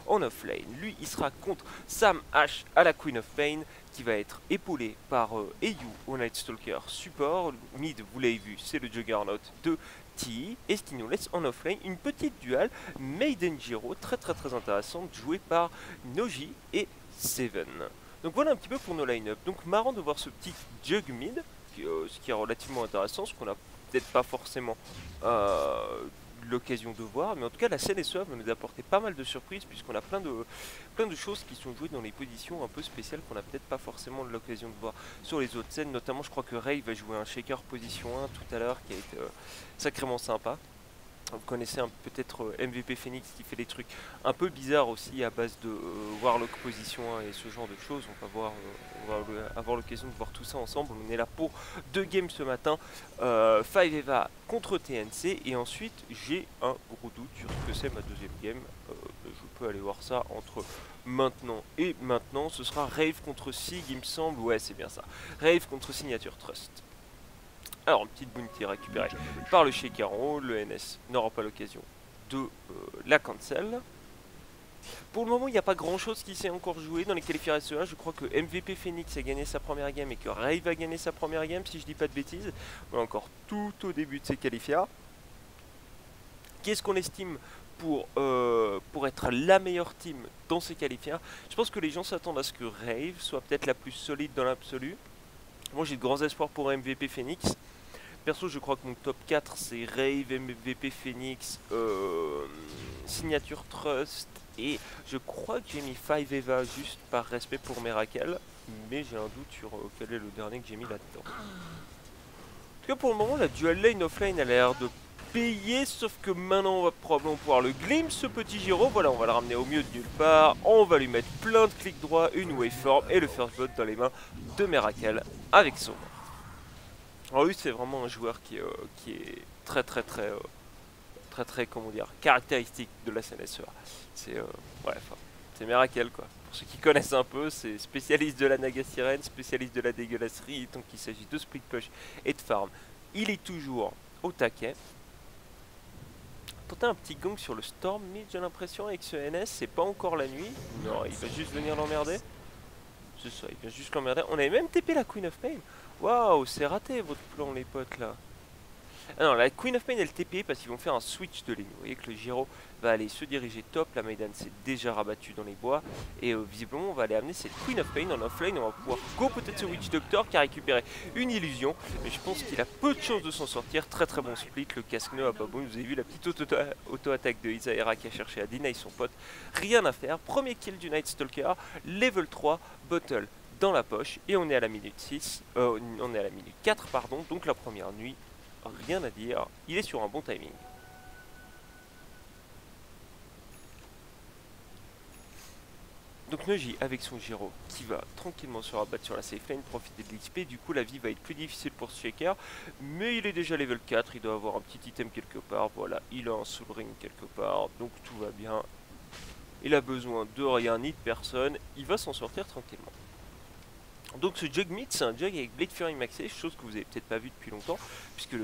en offlane. Lui, il sera contre Sam H à la Queen of Pain, qui va être épaulé par Eyu au Night Stalker support. Mid, vous l'avez vu, c'est le Juggernaut de T. Et ce qui nous laisse en offlane une petite dual Maiden Jiro, très intéressante, jouée par Noji et Seven. Donc voilà un petit peu pour nos line-up. Donc marrant de voir ce petit Jug mid, ce qui est relativement intéressant, ce qu'on a peut-être pas forcément l'occasion de voir, mais en tout cas la CNSE va nous apporter pas mal de surprises, puisqu'on a plein de choses qui sont jouées dans les positions un peu spéciales qu'on a peut-être pas forcément l'occasion de voir sur les autres scènes. Notamment, je crois que Ray va jouer un shaker position 1 tout à l'heure, qui a été sacrément sympa. Vous connaissez peut-être MVP Phoenix, qui fait des trucs un peu bizarres aussi à base de Warlock position 1 et ce genre de choses. On va avoir l'occasion de voir tout ça ensemble. On est là pour 2 games ce matin, 5 Eva contre TNC, et ensuite j'ai un gros doute sur ce que c'est ma deuxième game. Je peux aller voir ça entre maintenant et maintenant. Ce sera Rave contre Sig, il me semble. Ouais, c'est bien ça. Rave contre Signature Trust. Alors, une petite bounty récupérée par le Shaker en haut. Le NS n'aura pas l'occasion de la cancel. Pour le moment, il n'y a pas grand chose qui s'est encore joué dans les qualifiés SEA. Je crois que MVP Phoenix a gagné sa première game et que Rave a gagné sa première game, si je dis pas de bêtises. On est encore tout au début de ces qualifiés. Qu'est-ce qu'on estime pour être la meilleure team dans ces qualifiés? Je pense que les gens s'attendent à ce que Rave soit peut-être la plus solide dans l'absolu. Moi, j'ai de grands espoirs pour MVP Phoenix. Perso, je crois que mon top 4 c'est Rave, MVP Phoenix, Signature Trust, et je crois que j'ai mis 5 Eva juste par respect pour Miracle, mais j'ai un doute sur quel est le dernier que j'ai mis là-dedans. En tout cas, pour le moment, la dual lane offlane a l'air de payer, sauf que maintenant on va probablement pouvoir le glimpse, ce petit Giro. Voilà, on va le ramener au milieu de nulle part, on va lui mettre plein de clics droits, une waveform et le first blood dans les mains de Miracle avec son. Alors lui, c'est vraiment un joueur qui est très comment dire, caractéristique de la CNSE. C'est bref, c'est Miracle quoi. Pour ceux qui connaissent un peu, c'est spécialiste de la Naga Sirène, spécialiste de la dégueulasserie, tant qu'il s'agit de split push et de farm. Il est toujours au taquet. Tenter un petit gang sur le Storm Mid, j'ai l'impression, avec ce NS, c'est pas encore la nuit. Non, il va juste venir l'emmerder. C'est ça, il vient juste l'emmerder. On avait même TP la Queen of Pain. Waouh, c'est raté votre plan les potes là. Ah non, la Queen of Pain elle TP parce qu'ils vont faire un switch de ligne. Vous voyez que le Giro va aller se diriger top. La Maiden s'est déjà rabattue dans les bois. Et visiblement on va aller amener cette Queen of Pain en offlane. On va pouvoir go peut-être ce Witch Doctor qui a récupéré une illusion. Mais je pense qu'il a peu de chances de s'en sortir. Très bon split. Le casque nœud à pas bon. Vous avez vu la petite auto-attaque de Isaera qui a cherché à deny son pote. Rien à faire. Premier kill du Night Stalker. Level 3. Bottle dans la poche. Et on est à la minute 6. On est à la minute 4 pardon. Donc la première nuit. Rien à dire, il est sur un bon timing. Donc Noji avec son Giro qui va tranquillement se rabattre sur la safe lane, profiter de l'XP. Du coup la vie va être plus difficile pour ce Shaker, mais il est déjà level 4, il doit avoir un petit item quelque part. Voilà, il a un soul ring quelque part, donc tout va bien. Il a besoin de rien ni de personne, il va s'en sortir tranquillement. Donc ce jug mid, c'est un jug avec Blade Fury maxé, chose que vous avez peut-être pas vu depuis longtemps, puisque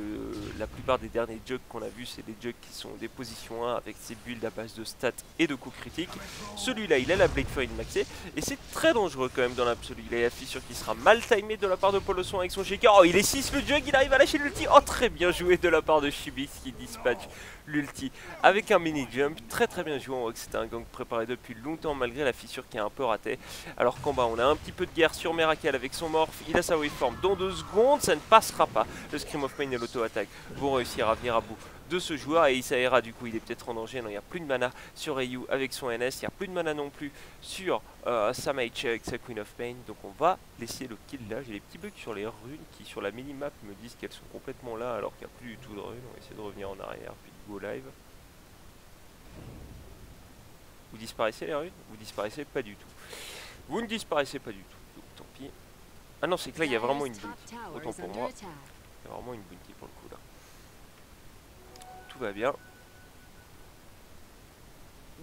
la plupart des derniers jugs qu'on a vu, c'est des jugs qui sont des positions 1 avec ses builds à base de stats et de coups critiques. Celui-là, il a la Blade Fury maxé, et c'est très dangereux quand même dans l'absolu. Il a la fissure qui sera mal timée de la part de Poloson avec son shaker. Oh, il est 6 le jug, il arrive à lâcher l'ulti. Oh, très bien joué de la part de Shibis qui dispatch l'ulti avec un mini jump. Très bien joué, on voit que c'était un gang préparé depuis longtemps malgré la fissure qui est un peu ratée. Alors qu'en bas, on a un petit peu de guerre sur Miracle avec son morph, il a sa waveform dans 2 secondes, ça ne passera pas. Le Scream of Pain et l'auto-attaque vont réussir à venir à bout de ce joueur, et Isaera du coup il est peut-être en danger. Non, il n'y a plus de mana sur Eyu avec son NS, il n'y a plus de mana non plus sur Sam H avec sa Queen of Pain, donc on va laisser le kill là. J'ai des petits bugs sur les runes qui sur la minimap me disent qu'elles sont complètement là alors qu'il n'y a plus du tout de runes. On va essayer de revenir en arrière puis de go live. Vous disparaissez les runes? Vous disparaissez pas du tout. Vous ne disparaissez pas du tout. Tant pis. Ah non, c'est que là, il y a vraiment une bounty. Autant pour moi. Il y a vraiment une bounty pour le coup, là. Tout va bien.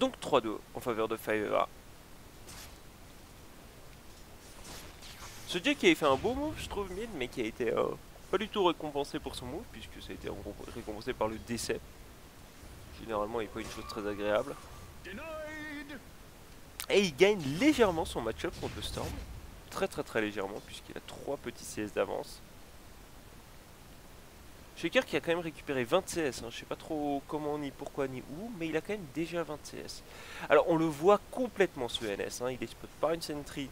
Donc 3-2 en faveur de 5EA. Ce Jay qui avait fait un beau move, je trouve, mid, mais qui a été pas du tout récompensé pour son move, puisque ça a été récompensé par le décès. Généralement, il n'est pas une chose très agréable. Et il gagne légèrement son match-up contre le Storm. Très très très légèrement, puisqu'il a 3 petits CS d'avance. Shaker qui a quand même récupéré 20 CS, hein. Je sais pas trop comment ni pourquoi ni où, mais il a quand même déjà 20 CS. Alors on le voit complètement ce NS, hein. Il est spot par une sentry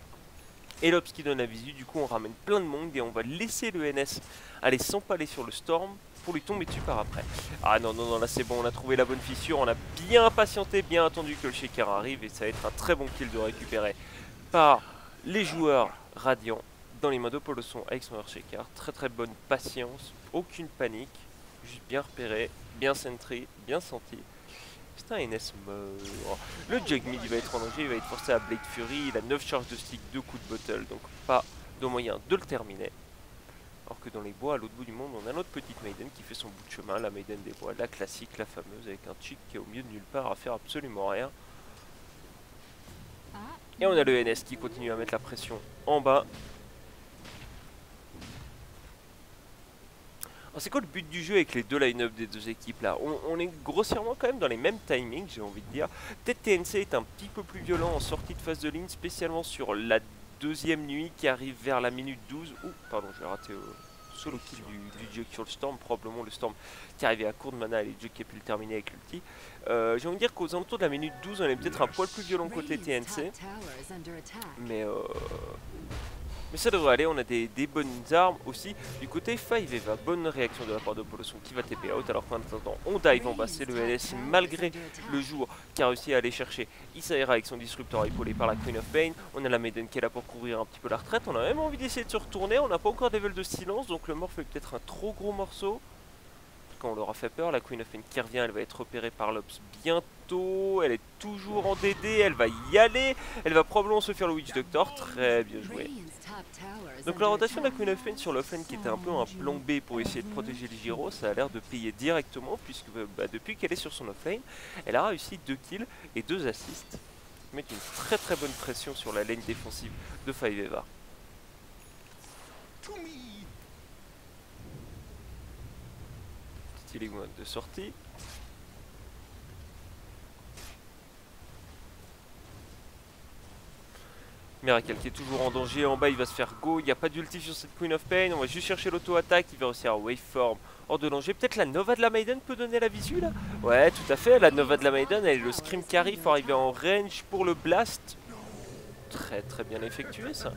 et l'Ops qui donne la visu, du coup on ramène plein de monde et on va laisser le NS aller s'empaler sur le Storm pour lui tomber dessus par après. Ah non non non, là c'est bon, on a trouvé la bonne fissure, on a bien patienté, bien attendu que le Shaker arrive et ça va être un très bon kill de récupérer par les joueurs radiants dans les mains de Poloson avec son Earthshaker. Très très bonne patience, aucune panique, juste bien repéré, bien sentry, bien senti. C'est un NS mort. Le Jug Mid il va être en danger, il va être forcé à Blade Fury, il a 9 charges de stick, 2 coups de bottle, donc pas de moyen de le terminer. Alors que dans les bois, à l'autre bout du monde, on a notre petite Maiden qui fait son bout de chemin, la Maiden des bois, la classique, la fameuse, avec un chick qui est au milieu de nulle part à faire absolument rien. Et on a le NS qui continue à mettre la pression en bas. C'est quoi le but du jeu avec les deux line-up des deux équipes là? On est grossièrement quand même dans les mêmes timings, j'ai envie de dire. Peut-être TNC est un petit peu plus violent en sortie de phase de ligne, spécialement sur la deuxième nuit qui arrive vers la minute 12. Ouh, pardon, j'ai raté solo kill du Jug sur le Storm, probablement le Storm qui arrivait à court de mana et le Jug qui a pu le terminer avec l'ulti. J'ai envie de dire qu'aux alentours de la minute 12, on est peut-être un poil plus violent côté TNC. Mais ça devrait aller, on a des bonnes armes aussi. Du côté 5 Eva, bonne réaction de la part de Poloson qui va TP out. Alors qu'en attendant, on dive en bas, c'est le LS malgré le jour qui a réussi à aller chercher Isaera avec son disrupteur épaulé par la Queen of Pain. On a la Maiden qui est là pour couvrir un petit peu la retraite. On a même envie d'essayer de se retourner, on n'a pas encore des level de silence, donc le morph fait peut-être un trop gros morceau. Quand on leur a fait peur, la Queen of Pain qui revient, elle va être repérée par l'Ops bientôt. Elle est toujours en DD, elle va y aller. Elle va probablement se faire le Witch Doctor, très bien joué. Donc la rotation de la Queen of Pain sur l'offlane qui était un peu un plan B pour essayer de protéger le Gyro, ça a l'air de payer directement puisque depuis qu'elle est sur son offlane, elle a réussi 2 kills et 2 assists. Mettre une très très bonne pression sur la lane défensive de 5 Eva. Petit mode de sortie. Miracle qui est toujours en danger, en bas il va se faire go, il n'y a pas d'ulti sur cette Queen of Pain, on va juste chercher l'auto-attaque, il va réussir à waveform hors de danger. Peut-être la Nova de la Maiden peut donner la visu là? Ouais tout à fait, la Nova de la Maiden elle est le Scream Carry, il faut arriver en range pour le blast. Très très bien effectué ça.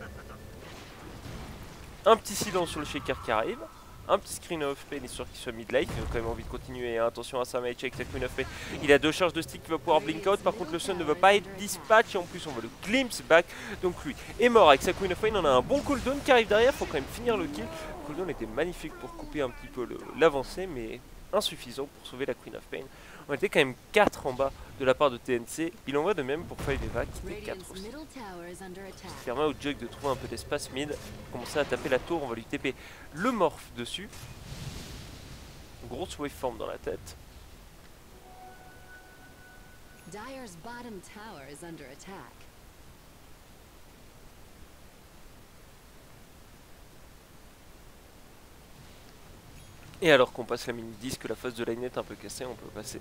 Un petit silence sur le Shaker qui arrive. Un petit screen of pain histoire qu'il soit mid-life. Il a quand même envie de continuer. Attention à sa match avec sa Queen of Pain. Il a 2 charges de stick qui va pouvoir blink out. Par contre, le Sun ne va pas être dispatch. Et en plus, on va le glimpse back. Donc, lui est mort avec sa Queen of Pain. On a un bon cooldown qui arrive derrière. Il faut quand même finir le kill. Le cooldown était magnifique pour couper un petit peu l'avancée, mais insuffisant pour sauver la Queen of Pain. On était quand même 4 en bas de la part de TNC. Il en va de même pour 5 Eva qui était 4 aussi. Ça permet au Jug de trouver un peu d'espace mid. Commencer à taper la tour, on va lui TP le morph dessus. Grosse waveform dans la tête. Dire's bottom tower is under attack. Et alors qu'on passe la minute 10, que la phase de line est un peu cassée, on peut passer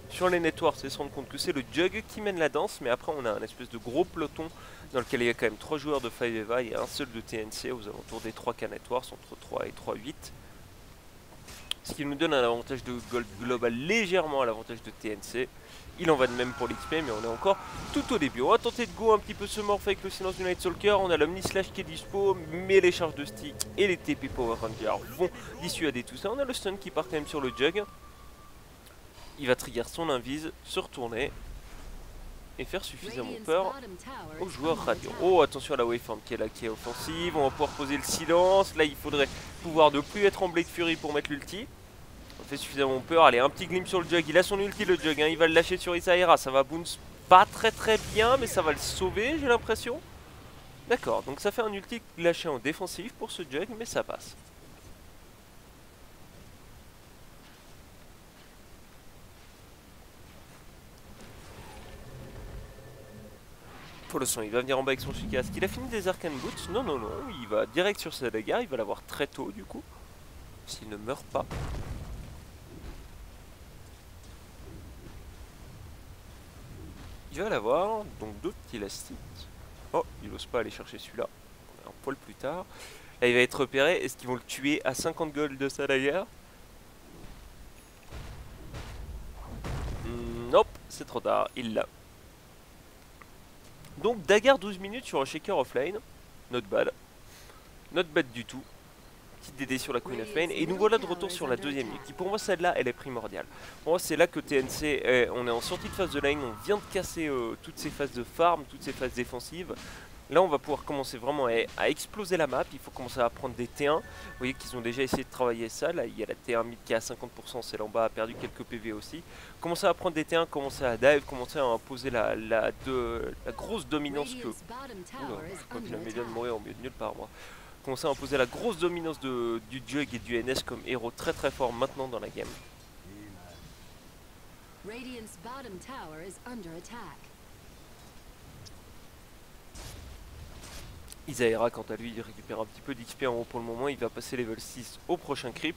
sur les networks et se rendre compte que c'est le Jug qui mène la danse. Mais après on a un espèce de gros peloton dans lequel il y a quand même 3 joueurs de 5 Eva et un seul de TNC aux alentours des 3K networks, entre 3 et 3-8. Ce qui nous donne un avantage de gold global légèrement à l'avantage de TNC. Il en va de même pour l'XP, mais on est encore tout au début. On va tenter de go un petit peu ce morph avec le silence du Night Stalker. On a l'Omni Slash qui est dispo, mais les charges de stick et les TP Power Ranger vont dissuader tout ça. On a le stun qui part quand même sur le Jug. Il va trigger son invise, se retourner et faire suffisamment peur aux joueurs radiants. Oh, attention à la waveform qui est là, qui est offensive. On va pouvoir poser le silence. Là, il faudrait pouvoir ne plus être en Blade Fury pour mettre l'ulti. On fait suffisamment peur. Allez, un petit glimpse sur le Jug. Il a son ulti, le Jug. Hein. Il va le lâcher sur Isaera. Ça va bounce pas très bien, mais ça va le sauver, j'ai l'impression. D'accord, donc ça fait un ulti lâché en défensif pour ce Jug, mais ça passe. Pour le son, il va venir en bas avec son Chica. Est-ce qu'il a fini des Arcane Boots? Non, non, non. Il va direct sur sa Daga. Il va l'avoir très tôt, du coup. S'il ne meurt pas. Il va l'avoir, donc d'autres petits lastiques. Oh, il n'ose pas aller chercher celui-là. Un poil plus tard. Là, il va être repéré. Est-ce qu'ils vont le tuer à 50 gold de ça d'ailleurs? Nope, c'est trop tard. Il l'a. Donc, dagger 12 minutes sur un shaker offline. Not bad. Not bad du tout. Petite DD sur la Queen of Pain. Et nous voilà de retour sur la deuxième nuit. Qui pour moi, celle-là, elle est primordiale. Pour moi, c'est là que TNC, on est en sortie de phase de lane. On vient de casser toutes ces phases de farm, toutes ces phases défensives. Là, on va pouvoir commencer vraiment à exploser la map. Il faut commencer à prendre des T1. Vous voyez qu'ils ont déjà essayé de travailler ça. Là, il y a la T1 mid qui est à 50%. Celle en bas a perdu quelques PV aussi. Commencer à prendre des T1, commencer à dive, commencer à imposer la grosse dominance que... Oula, je crois que la médiane mourir au milieu de nulle part, moi. Commencer à imposer la grosse dominance du Jug et du NS comme héros très très fort maintenant dans la game. Radiant's bottom tower is under attack. Isaera, quant à lui, il récupère un petit peu d'XP en haut pour le moment. Il va passer level 6 au prochain creep.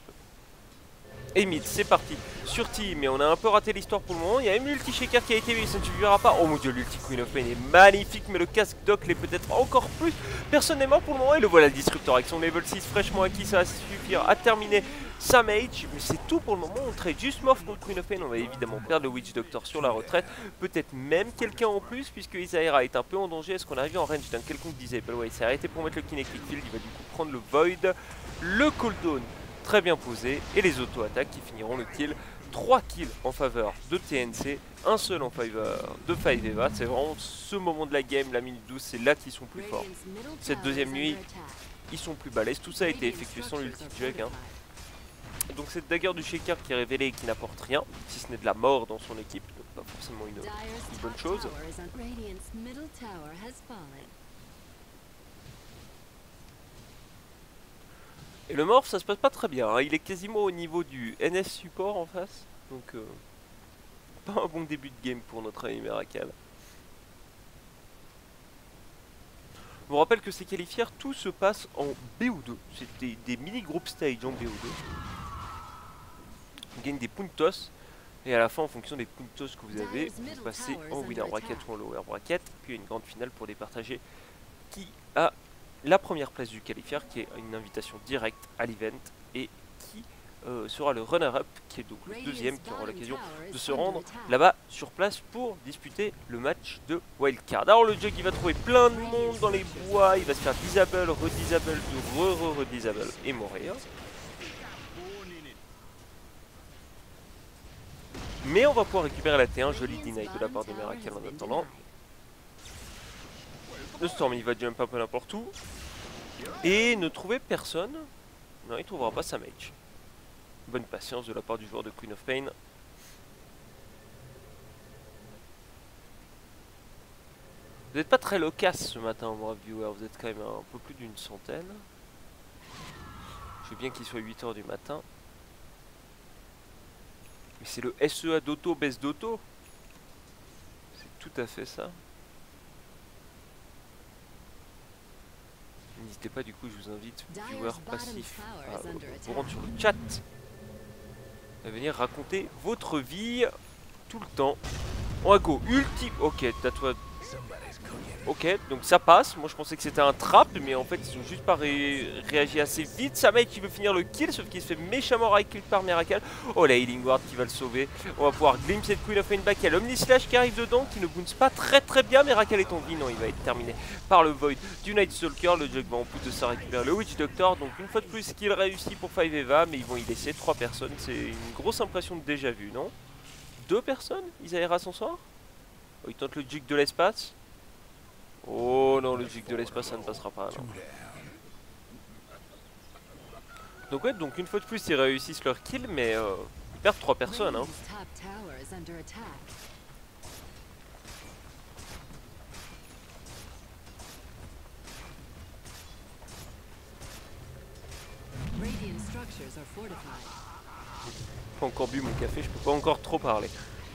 Et mid, c'est parti sur T, mais on a un peu raté l'histoire pour le moment. Il y a même l'ulti shaker qui a été vu, ça ne suffira pas. Oh mon dieu, l'ulti Queen of Pain est magnifique, mais le casque d'Oc l'est peut-être encore plus. Personne n'est mort pour le moment, et le voilà le disruptor avec son level 6 fraîchement acquis. Ça va suffire à terminer sa mage, mais c'est tout pour le moment. On trade juste Morph contre Queen of Pain. On va évidemment perdre le Witch Doctor sur la retraite. Peut-être même quelqu'un en plus, puisque Isaera est un peu en danger. Est-ce qu'on arrive en range d'un quelconque disable? Ouais, il s'est arrêté pour mettre le Kinetic Field. Il va du coup prendre le Void, le cooldown très bien posé, et les auto-attaques qui finiront le kill. 3 kills en faveur de TNC, un seul en faveur de 5eva. C'est vraiment ce moment de la game, la minute 12, c'est là qu'ils sont plus forts. Cette deuxième nuit, ils sont plus balèzes. Tout ça a été effectué sans l'ulti Jug. Donc cette dagger du shaker qui est révélée et qui n'apporte rien, si ce n'est de la mort dans son équipe, donc pas forcément une bonne chose. Et le morph, ça se passe pas très bien, hein. Il est quasiment au niveau du NS support en face, donc pas un bon début de game pour notre ami Meracal. Je vous rappelle que ces qualifières, tout se passe en BO2, c'est des mini-group stage en BO2. On gagne des puntos, et à la fin, en fonction des puntos que vous avez, vous passez en winner bracket ou en lower bracket, puis une grande finale pour départager qui a la première place du qualifier, qui est une invitation directe à l'event, et qui sera le runner-up, qui est donc le deuxième, qui aura l'occasion de se rendre là-bas sur place pour disputer le match de wildcard. Alors le Jug, il va trouver plein de monde dans les bois, il va se faire disable, redisable, redisable et mourir. Mais on va pouvoir récupérer la T1, joli deny de la part de Meracal en attendant. Le Storm, il va jump un peu n'importe où. Et ne trouver personne. Non, il trouvera pas sa mage. Bonne patience de la part du joueur de Queen of Pain. Vous n'êtes pas très loquace ce matin, moi, viewer. Vous êtes quand même un peu plus d'une centaine. Je veux bien qu'il soit 8 h du matin. Mais c'est le SEA d'auto baisse d'auto. C'est tout à fait ça. N'hésitez pas, du coup, je vous invite, viewers passifs, à vous rendre sur le chat et venir raconter votre vie tout le temps. On va go, ulti. Ok, t'as toi. Ok, donc ça passe. Moi je pensais que c'était un trap, mais en fait ils ont juste pas réagi assez vite. Samay qui veut finir le kill, sauf qu'il se fait méchamment right-kill par Meracal. Oh la Healing Ward qui va le sauver. On va pouvoir glimpse cette Queen of Pain back. Il y a l'Omnislash qui arrive dedans, qui ne bounce pas très bien. Meracal est en vie, non, il va être terminé par le Void du Night Stalker. Le Jug va en plus de ça récupérer le Witch Doctor. Donc une fois de plus qu'il réussit pour 5eva, mais ils vont y laisser 3 personnes. C'est une grosse impression de déjà vu, non? 2 personnes? Isaera s'en sort? Oh, il tente le Jug de l'espace. Oh non, le Jug de l'espace, ça ne passera pas. Non. Donc ouais, donc une fois de plus, ils réussissent leur kill, mais ils perdent 3 personnes. Hein. Pas encore bu mon café, je peux pas encore trop parler.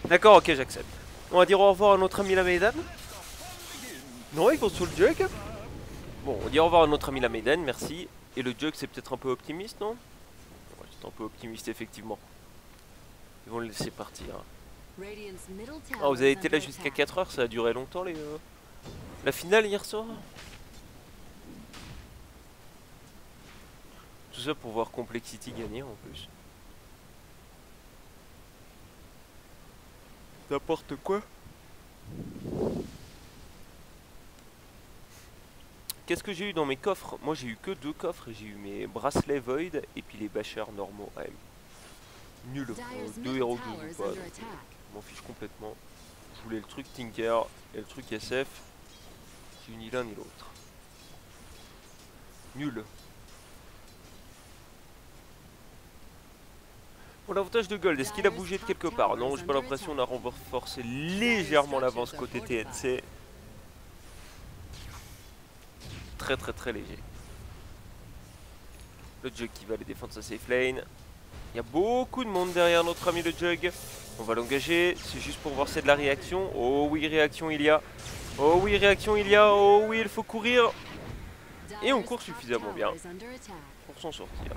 D'accord, ok, j'accepte. On va dire au revoir à notre ami la Maiden. Non, ils vont sous le Jug. Bon, on dit au revoir à notre ami la Maiden, merci. Et le Jug, c'est peut-être un peu optimiste, non? Ouais, c'est un peu optimiste, effectivement. Ils vont le laisser partir. Radiant's middle Ah, tower vous avez is été là under jusqu'à attack. 4 heures, ça a duré longtemps la finale hier soir. Tout ça pour voir Complexity gagner en plus. N'importe quoi. Qu'est-ce que j'ai eu dans mes coffres? Moi j'ai eu que 2 coffres. J'ai eu mes bracelets Void et puis les bashers normaux AM. Nul. Dyer's 2 middle héros que je tower joue is pas. under Donc, attack. je m'en fiche complètement. Je voulais le truc Tinker et le truc SF. J'ai eu ni l'un ni l'autre. Nul. Bon, l'avantage de Gold, est-ce qu'il a bougé de quelque part? Non, j'ai pas l'impression. On a renforcé légèrement l'avance côté TNC. Très très très léger. Le Jug qui va aller défendre sa safe lane. Il y a beaucoup de monde derrière notre ami le Jug. On va l'engager, c'est juste pour voir si c'est de la réaction. Oh oui, réaction il y a. Oh oui, réaction il y a. Oh oui, il faut courir. Et on court suffisamment bien pour s'en sortir.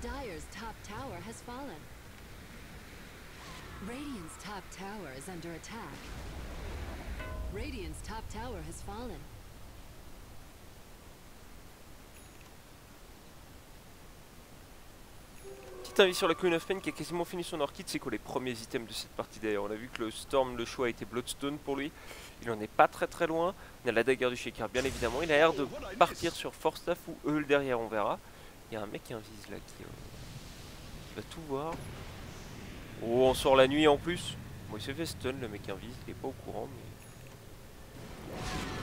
Dyer's top tower has fallen. Radiant's top tower is under attack. Radiant's top tower has fallen. Petit avis sur la Queen of Pain qui a quasiment fini son Orchid. C'est quoi les premiers items de cette partie d'ailleurs? On a vu que le Storm, le choix a été Bloodstone pour lui. Il en est pas très très loin. On a la dagger du Shaker bien évidemment. Il a l'air de partir sur Force Staff ou Eul derrière, on verra. Il y a un mec qui invise là qui va tout voir. Oh, on sort la nuit en plus. Bon, il s'est fait stun le mec invise, il est pas au courant mais...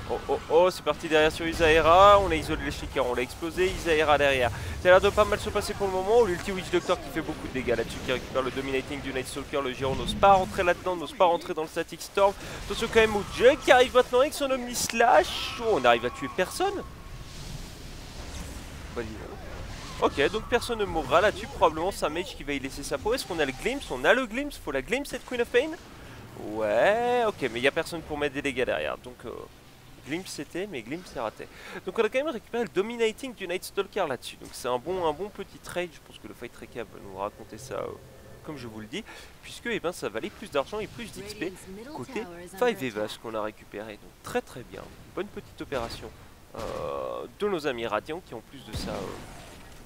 Oh oh oh, c'est parti derrière sur Isaera, on a isolé les Shakers, on l'a explosé, Isaera derrière. Ça a l'air de pas mal se passer pour le moment, l'ulti Witch Doctor qui fait beaucoup de dégâts là-dessus, qui récupère le Dominating du Night Stalker, le Giro n'ose pas rentrer là-dedans, n'ose pas rentrer dans le Static Storm. Attention quand même au Jug qui arrive maintenant avec son Omni Slash. Oh, on arrive à tuer personne. Bah dis donc. Ok, donc personne ne mourra là-dessus, probablement c'est un mage qui va y laisser sa peau. Est-ce qu'on a le Glimpse? On a le Glimpse, faut la Glimpse cette Queen of Pain. Ouais, ok, mais il n'y a personne pour mettre des dégâts derrière, donc... Glimpse c'était, mais Glimpse c'est raté. Donc on a quand même récupéré le Dominating du Night Stalker là-dessus. Donc c'est un bon petit trade. Je pense que le Fight Recap va nous raconter ça comme je vous le dis. Puisque eh ben, ça valait plus d'argent et plus d'XP côté 5 Evas qu'on a récupéré. Donc très très bien. Bonne petite opération de nos amis Radiant qui en plus de ça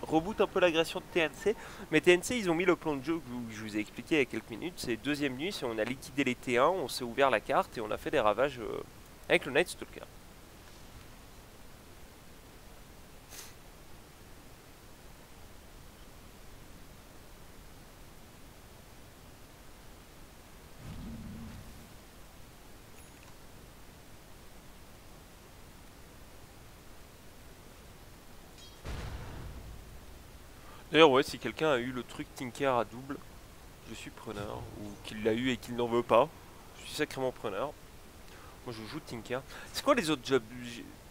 reboot un peu l'agression de TNC. Mais TNC ils ont mis le plan de jeu que je vous ai expliqué il y a quelques minutes. C'est deuxième nuit, si on a liquidé les T1, on s'est ouvert la carte et on a fait des ravages... avec le Night Stalker. D'ailleurs ouais, si quelqu'un a eu le truc Tinker à double, je suis preneur. Ou qu'il l'a eu et qu'il n'en veut pas, je suis sacrément preneur. Moi je joue Tinker. C'est quoi les autres jobs?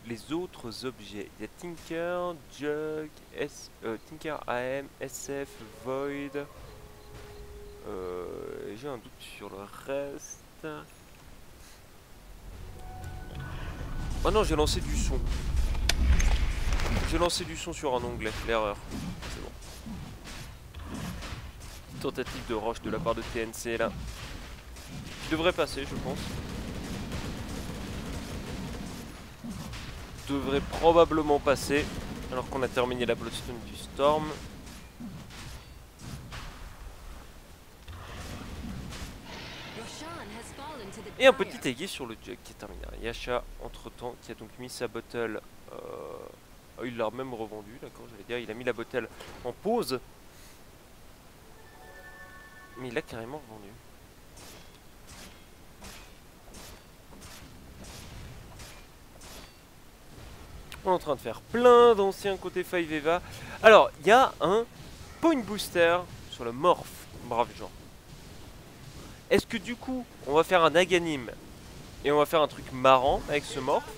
Les autres objets? Il y a Tinker, Jug, Tinker AM, SF, Void. J'ai un doute sur le reste. Oh non, j'ai lancé du son. J'ai lancé du son sur un onglet, l'erreur. C'est bon. Tentative de rush de la part de TNC là. Qui devrait passer, je pense. Devrait probablement passer. Alors qu'on a terminé la Bloodstone du Storm. Et un petit aiguille sur le Jug qui est terminé. Yasha, entre temps, qui a donc mis sa bottle. Oh, il l'a même revendu, d'accord, j'allais dire. Il a mis la bottle en pause. Mais il l'a carrément revendu. On est en train de faire plein d'anciens côté 5 Eva. Alors, il y a un point booster sur le morph. Brave gens. Est-ce que du coup, on va faire un Aghanim et on va faire un truc marrant avec ce morph?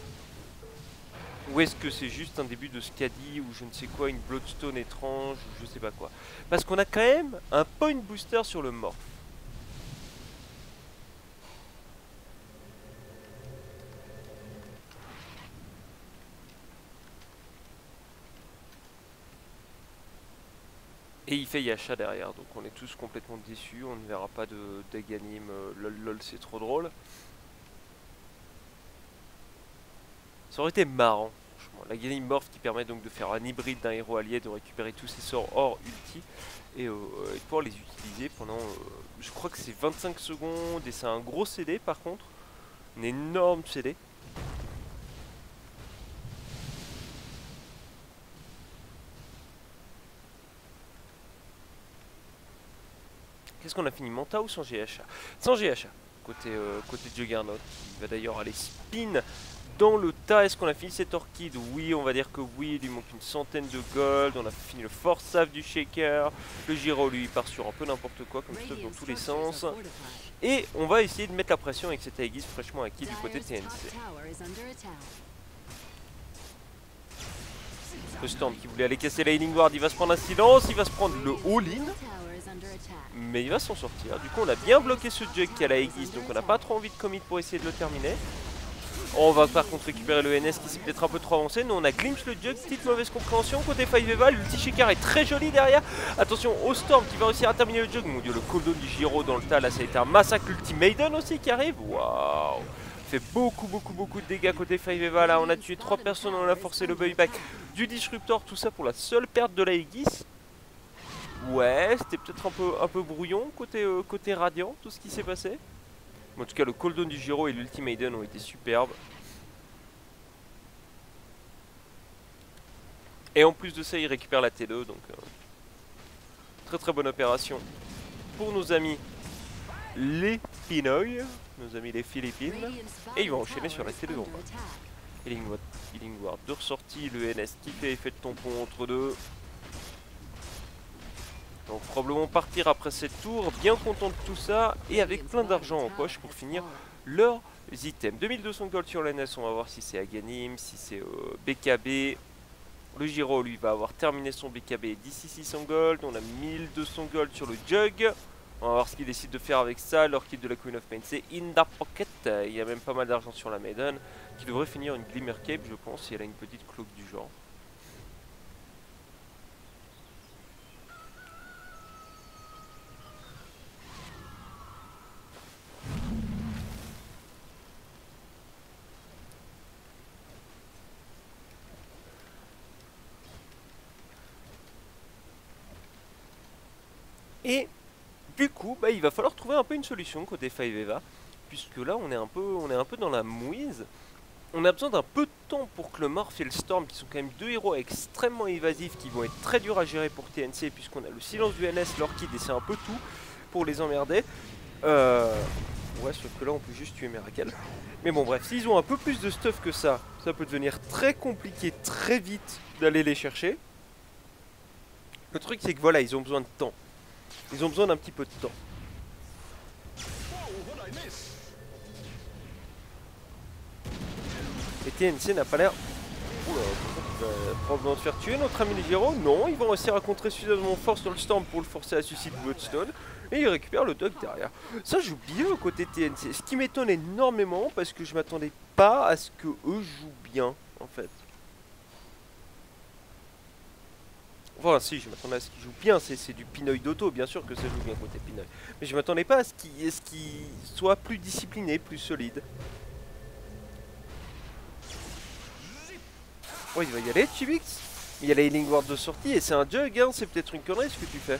Ou est-ce que c'est juste un début de Skadi ou je ne sais quoi, une Bloodstone étrange ou je sais pas quoi? Parce qu'on a quand même un point booster sur le morph. Et il fait Yasha derrière, donc on est tous complètement déçus, on ne verra pas de d'Aganim, lol lol c'est trop drôle. Ça aurait été marrant, franchement. L'Aganim Morph qui permet donc de faire un hybride d'un héros allié, de récupérer tous ses sorts hors ulti, et de pouvoir les utiliser pendant, je crois que c'est 25 secondes, et c'est un gros CD par contre, un énorme CD. Qu'est-ce qu'on a fini, Manta ou sans GHA? Sans GHA, côté Juggernaut, qui va d'ailleurs aller spin dans le tas. Est-ce qu'on a fini cette orchide? Oui, on va dire que oui, il lui manque une centaine de gold. On a fini le force save du shaker. Le Giro lui part sur un peu n'importe quoi comme stuff dans tous les sens. Et on va essayer de mettre la pression avec cet Aegis fraîchement acquis du côté TNC. Le Storm qui voulait aller casser la Healing Ward, il va se prendre un silence, il va se prendre le all-in. Mais il va s'en sortir. Du coup on a bien bloqué ce Jug qui a la Aegis, donc on n'a pas trop envie de commit pour essayer de le terminer. On va par contre récupérer le NS qui s'est peut-être un peu trop avancé. Nous on a glimpse le Jug, petite mauvaise compréhension. Côté 5eva, l'ulti Shaker est très joli derrière. Attention au Storm qui va réussir à terminer le Jug. Mon dieu, le cooldown du Giro dans le tas là, ça a été un massacre. L'ulti Maiden aussi qui arrive. Waouh, fait beaucoup de dégâts côté 5eva là. On a tué 3 personnes, on a forcé le buyback du Disruptor. Tout ça pour la seule perte de la Aegis. Ouais, c'était peut-être un peu brouillon côté Radiant, tout ce qui s'est passé. En tout cas, le cooldown du Giro et l'Ulti Maiden ont été superbes. Et en plus de ça, il récupère la T2, donc très bonne opération pour nos amis les Pinoy, nos amis les Philippines. Et ils vont enchaîner sur la T2 en bas. Healing Ward de ressortie, le NS qui fait effet de tampon entre deux. Donc probablement partir après cette tour, bien content de tout ça, et avec plein d'argent en poche pour finir leurs items. 2200 gold sur l'NS, on va voir si c'est Aganim, si c'est BKB. Le Giro lui va avoir terminé son BKB d'ici 600 gold, on a 1200 gold sur le Jug. On va voir ce qu'il décide de faire avec ça, l'orchid de la Queen of Pain, c'est in the pocket. Il y a même pas mal d'argent sur la Maiden, qui devrait finir une Glimmer Cape je pense, si elle a une petite cloque du genre. Et du coup, bah, il va falloir trouver un peu une solution côté 5eva, puisque là on est un peu dans la mouise. On a besoin d'un peu de temps pour que le Morph et le Storm, qui sont quand même deux héros extrêmement évasifs, qui vont être très durs à gérer pour TNC, puisqu'on a le silence du NS, l'orchid, et c'est un peu tout pour les emmerder. Ouais, sauf que là on peut juste tuer Miracle. Mais bon bref, s'ils ont un peu plus de stuff que ça, ça peut devenir très compliqué très vite d'aller les chercher. Le truc c'est que voilà, ils ont besoin de temps. Ils ont besoin d'un petit peu de temps. Et TNC n'a pas l'air... Oula, il va probablement se faire tuer notre ami Giro. Non, ils vont réussir à contrer suffisamment fort sur le Storm pour le forcer à suicide Bloodstone. Et il récupère le Dog derrière. Ça joue bien au côté TNC. Ce qui m'étonne énormément parce que je m'attendais pas à ce que eux jouent bien en fait. Enfin si, je m'attendais à ce qu'il joue bien, c'est du Pinoy d'auto, bien sûr que ça joue bien côté Pinoy. Mais je m'attendais pas à ce qu'il soit plus discipliné, plus solide. Oh, il va y aller, Chibix. Il y a la Healing Ward de sortie et c'est un Jug, hein, c'est peut-être une connerie ce que tu fais.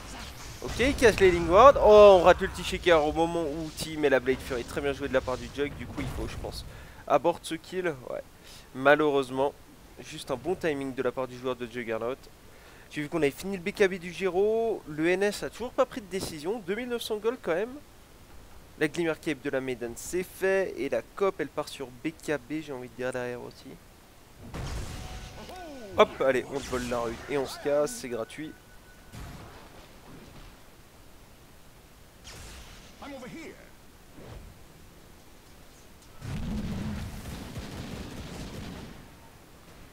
Ok, il casse la Healing Ward. Oh, on rate l'ulti Shaker au moment où Team met la Blade Fury. Très bien joué de la part du Jug, du coup il faut, je pense, aborder ce kill. Ouais, malheureusement, juste un bon timing de la part du joueur de Juggernaut. J'ai vu qu'on avait fini le BKB du Giro, le NS a toujours pas pris de décision, 2900 gold quand même. La Glimmer Cape de la Maiden c'est fait, et la COP elle part sur BKB, j'ai envie de dire derrière aussi. Hop, allez, on te vole la rue et on se casse, c'est gratuit.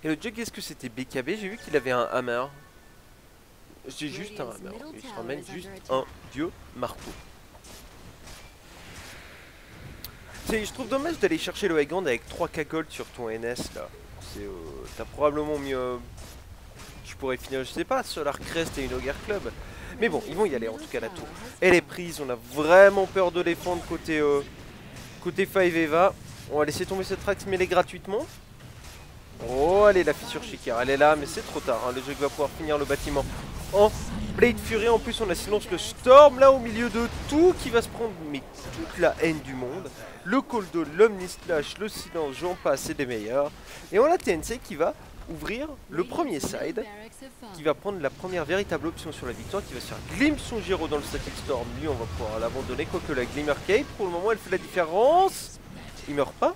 Et le Jug, est-ce que c'était BKB? J'ai vu qu'il avait un hammer. J'ai juste un hammer. Il se ramène juste un dieu marteau. Je trouve dommage d'aller chercher le high ground avec 3k gold sur ton NS là. T'as probablement mieux... Tu pourrais finir, je sais pas, Solar Crest et une Ogre Club. Mais bon, ils vont y aller en tout cas la tour. Elle est prise, on a vraiment peur de défendre côté 5 Eva. On va laisser tomber cette Trax mêlée gratuitement. Oh, allez, la fissure Shikar, elle est là, mais c'est trop tard. Hein. Le jeu va pouvoir finir le bâtiment en Blade Fury. En plus, on a silence le Storm là au milieu de tout qui va se prendre mais toute la haine du monde. Le Coldon, l'Omnislash, le silence, j'en passe, c'est des meilleurs. Et on a TNC qui va ouvrir le premier side, qui va prendre la première véritable option sur la victoire, qui va se faire Glimpse son Gyro dans le Static Storm. Lui, on va pouvoir l'abandonner, quoique la Glimmer Cape, pour le moment, elle fait la différence. Il meurt pas.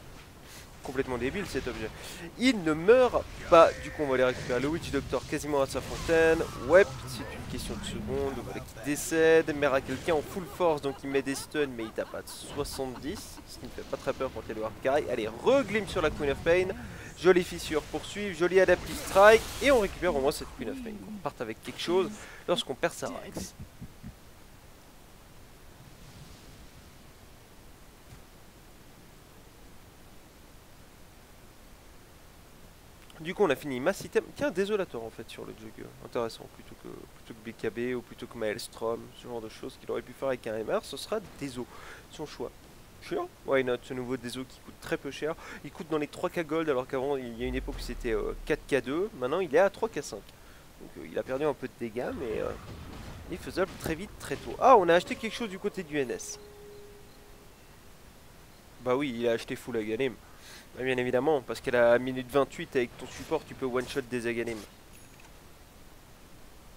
Complètement débile cet objet. Il ne meurt pas. Du coup, on va aller récupérer le Witch Doctor quasiment à sa fontaine. Ouais, c'est une question de secondes. Voilà qui décède. Mera quelqu'un en full force, donc il met des stuns, mais il tape à 70. Ce qui ne fait pas très peur quand il y a le Hard Carry. Allez, reglim sur la Queen of Pain. Jolie fissure poursuivre, joli Adaptive Strike. Et on récupère au moins cette Queen of Pain. On parte avec quelque chose lorsqu'on perd sa Rax. Du coup, on a fini mass item. Tiens, Désolator en fait sur le jug. Intéressant. Plutôt que BKB ou plutôt que Maelstrom, ce genre de choses qu'il aurait pu faire avec un MR, ce sera Déso. Son choix. Sure, why not? Ce nouveau Déso qui coûte très peu cher. Il coûte dans les 3K gold alors qu'avant il y a une époque où c'était 4K2. Maintenant il est à 3K5. Donc il a perdu un peu de dégâts, mais il est faisable très vite, très tôt. Ah, on a acheté quelque chose du côté du NS. Bah oui, il a acheté full Aghanim. Bien évidemment, parce qu'à la minute 28 avec ton support tu peux one shot des Aghanim.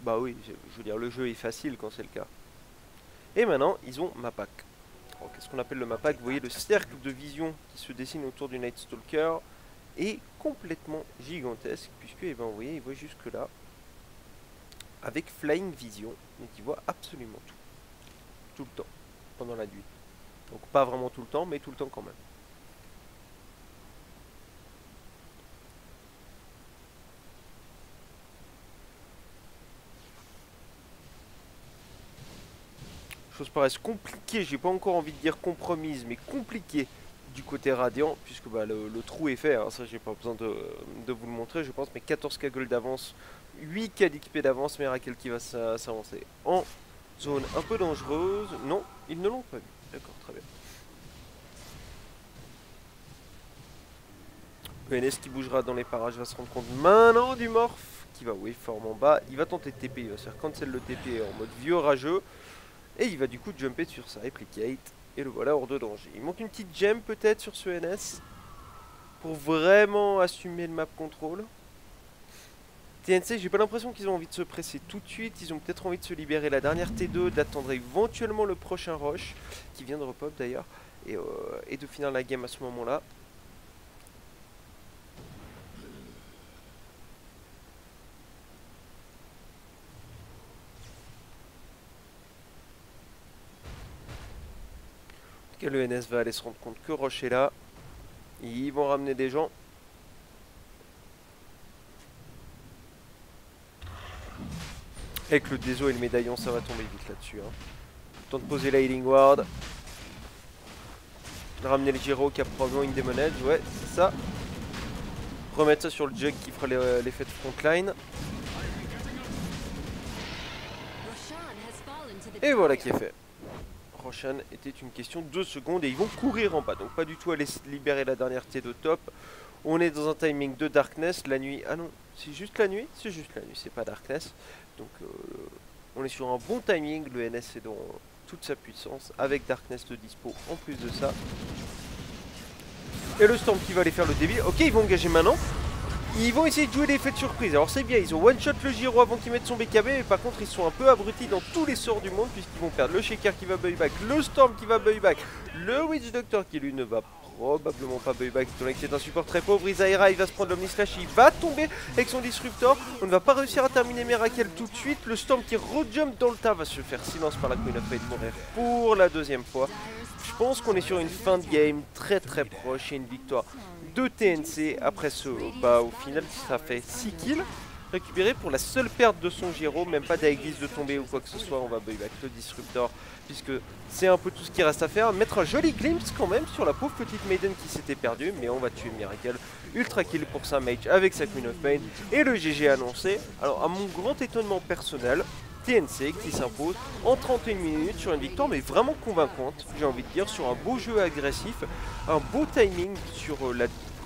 Bah oui, je veux dire le jeu est facile quand c'est le cas. Et maintenant ils ont Mapak. Qu'est-ce qu'on appelle le Mapak? Vous voyez le cercle de vision qui se dessine autour du Night Stalker est complètement gigantesque puisque eh ben, vous voyez il voit jusque là avec Flying Vision, donc il voit absolument tout le temps pendant la nuit. Donc pas vraiment tout le temps mais tout le temps quand même. Chose paraisse compliquée, j'ai pas encore envie de dire compromise, mais compliquée du côté Radiant, puisque bah, le trou est fait, hein, ça j'ai pas besoin de vous le montrer, je pense, mais 14k gold d'avance, 8k d'XP d'avance, Miracle qui va s'avancer en zone un peu dangereuse. Non, ils ne l'ont pas vu, d'accord, très bien. Le NS qui bougera dans les parages va se rendre compte maintenant du morph, qui va waveform en bas, il va tenter de TP, il va se faire cancel le TP en mode vieux rageux. Et il va du coup jumper sur sa Replicate. Et le voilà hors de danger. Il manque une petite gemme peut-être sur ce NS. Pour vraiment assumer le map control. TNC, j'ai pas l'impression qu'ils ont envie de se presser tout de suite. Ils ont peut-être envie de se libérer la dernière T2. D'attendre éventuellement le prochain rush. Qui vient de repop d'ailleurs. Et de finir la game à ce moment-là. Le NS va aller se rendre compte que Roche est là. Ils vont ramener des gens. Avec le Déso et le médaillon, ça va tomber vite là-dessus. Hein. Temps de poser la Healing Ward. Ramener le Gyro qui a probablement une Demon Edge. Ouais, c'est ça. Remettre ça sur le Jug qui fera l'effet de frontline. Et voilà qui est fait. Roshan était une question de 2 secondes et ils vont courir en bas, donc pas du tout aller libérer la dernière T de top. On est dans un timing de Darkness, la nuit, ah non, c'est juste la nuit, c'est pas Darkness. Donc on est sur un bon timing, le NS est dans toute sa puissance, avec Darkness de dispo en plus de ça. Et le Storm qui va aller faire le débit, ok ils vont engager maintenant. Ils vont essayer de jouer l'effet de surprise. Alors c'est bien, ils ont one shot le Gyro avant qu'il mette son BKB, mais par contre ils sont un peu abrutis dans tous les sorts du monde puisqu'ils vont perdre le Shaker qui va buyback, le Storm qui va buyback, le Witch Doctor qui lui ne va probablement pas buyback, étant donné que c'est un support très pauvre. Isaira il va se prendre l'Omnislash, il va tomber avec son Disruptor. On ne va pas réussir à terminer Miracle tout de suite. Le Storm qui rejump dans le tas va se faire silence par la Queen of Fate mourir pour la deuxième fois. Je pense qu'on est sur une fin de game très proche et une victoire de TNC après ce au final ça fait 6 kills récupérés pour la seule perte de son Gyro, même pas d'Aegis de tomber ou quoi que ce soit. On va buyback le Disruptor puisque c'est un peu tout ce qui reste à faire, mettre un joli glimpse quand même sur la pauvre petite Maiden qui s'était perdue, mais on va tuer Miracle, ultra kill pour sa mage avec sa Queen of Pain et le GG annoncé. Alors à mon grand étonnement personnel, TNC qui s'impose en 31 minutes sur une victoire mais vraiment convaincante, j'ai envie de dire, sur un beau jeu agressif, un beau timing sur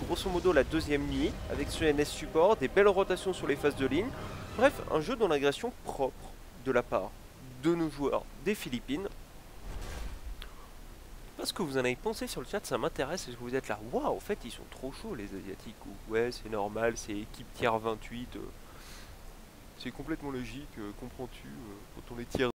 grosso modo la deuxième nuit avec ce NS support, des belles rotations sur les phases de ligne, bref un jeu dans l'agression propre de la part de nos joueurs des Philippines. Parce que vous en avez pensé sur le chat, ça m'intéresse. Est-ce que vous êtes là, waouh, en fait ils sont trop chauds les Asiatiques, ou ouais c'est normal, c'est équipe tier 28, c'est complètement logique, comprends-tu, quand on est tier